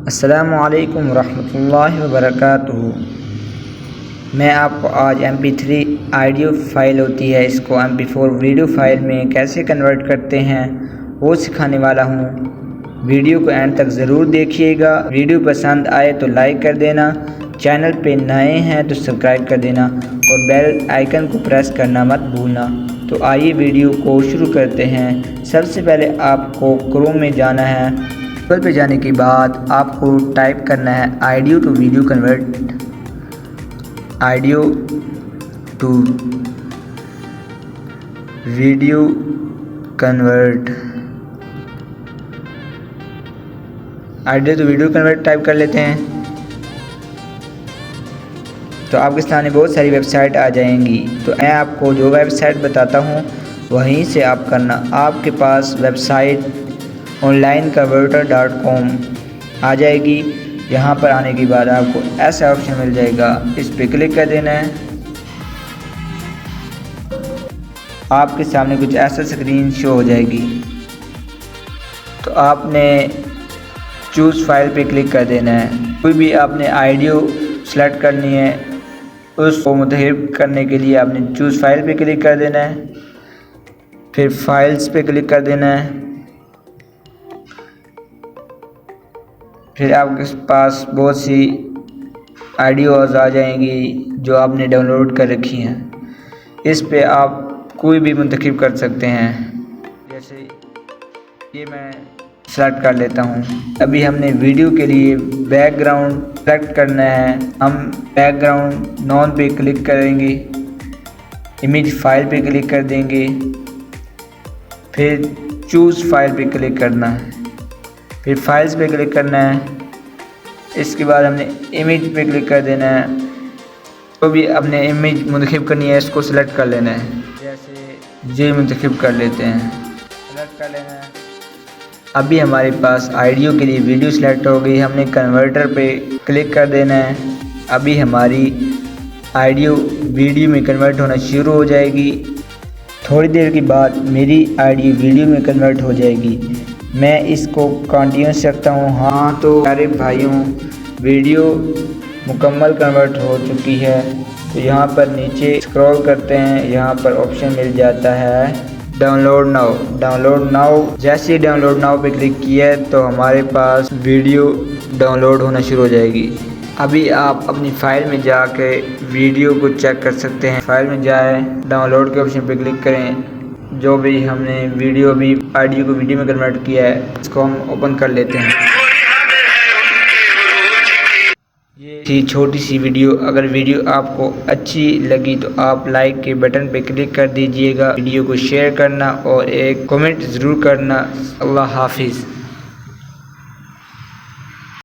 अस्सलामु अलैकुम रहमतुल्लाहि व बरकातुहू। मैं आपको आज MP3 ऑडियो फ़ाइल होती है, इसको MP4 वीडियो फ़ाइल में कैसे कन्वर्ट करते हैं वो सिखाने वाला हूँ। वीडियो को एंड तक ज़रूर देखिएगा। वीडियो पसंद आए तो लाइक कर देना, चैनल पे नए हैं तो सब्सक्राइब कर देना और बेल आइकन को प्रेस करना मत भूलना। तो आइए वीडियो को शुरू करते हैं। सबसे पहले आपको क्रोम में जाना है। गूगल पे जाने के बाद आपको टाइप करना है audio to video convert, audio to video convert, audio to video convert type कर लेते हैं तो आपके सामने बहुत सारी वेबसाइट आ जाएंगी। तो मैं आपको जो वेबसाइट बताता हूँ वहीं से आप करना। आपके पास वेबसाइट onlineknverter.com आ जाएगी। यहाँ पर आने के बाद आपको ऐसा ऑप्शन मिल जाएगा, इस पर क्लिक कर देना है। आपके सामने कुछ ऐसा स्क्रीन शो हो जाएगी। तो आपने चूज़ फाइल पे क्लिक कर देना है। कोई भी आपने ऑडियो सेलेक्ट करनी है, उसको मुंतखब करने के लिए आपने चूज़ फाइल पे क्लिक कर देना है, फिर फाइल्स पे क्लिक कर देना है। फिर आपके पास बहुत सी ऑडियोज़ आ जाएंगी जो आपने डाउनलोड कर रखी हैं। इस पे आप कोई भी मुंतखब कर सकते हैं। जैसे ये मैं सेलेक्ट कर लेता हूँ। अभी हमने वीडियो के लिए बैकग्राउंड सेलेक्ट करना है। हम बैकग्राउंड नॉन पे क्लिक करेंगे, इमेज फाइल पे क्लिक कर देंगे, फिर चूज़ फाइल पे क्लिक करना है, फिर फाइल्स पे क्लिक करना है। इसके बाद हमने इमेज पे क्लिक कर देना है। तो भी अपने इमेज मुंतखब करनी है, इसको सिलेक्ट कर लेना है। जैसे ये मुंतखब कर लेते हैं, सेलेक्ट कर लेना है। अभी हमारे पास ऑडियो के लिए वीडियो सेलेक्ट हो गई। हमने कन्वर्टर पे क्लिक कर देना है। अभी हमारी ऑडियो वीडियो में कन्वर्ट होना शुरू हो जाएगी। थोड़ी देर के बाद मेरी ऑडियो वीडियो में कन्वर्ट हो जाएगी। मैं इसको कंटिन्यूस रखता हूँ। हाँ तो प्यारे भाइयों, वीडियो मुकम्मल कन्वर्ट हो चुकी है। तो यहाँ पर नीचे स्क्रॉल करते हैं, यहाँ पर ऑप्शन मिल जाता है डाउनलोड नाउ। डाउनलोड नाउ जैसे डाउनलोड नाउ पे क्लिक किया है तो हमारे पास वीडियो डाउनलोड होना शुरू हो जाएगी। अभी आप अपनी फ़ाइल में जाके वीडियो को चेक कर सकते हैं। फाइल में जाएं, डाउनलोड के ऑप्शन पे क्लिक करें। जो भी हमने वीडियो भी ऑडियो को वीडियो में कन्वर्ट किया है, इसको हम ओपन कर लेते हैं। ये थी छोटी सी वीडियो। अगर वीडियो आपको अच्छी लगी तो आप लाइक के बटन पे क्लिक कर दीजिएगा। वीडियो को शेयर करना और एक कमेंट ज़रूर करना। अल्लाह हाफिज़।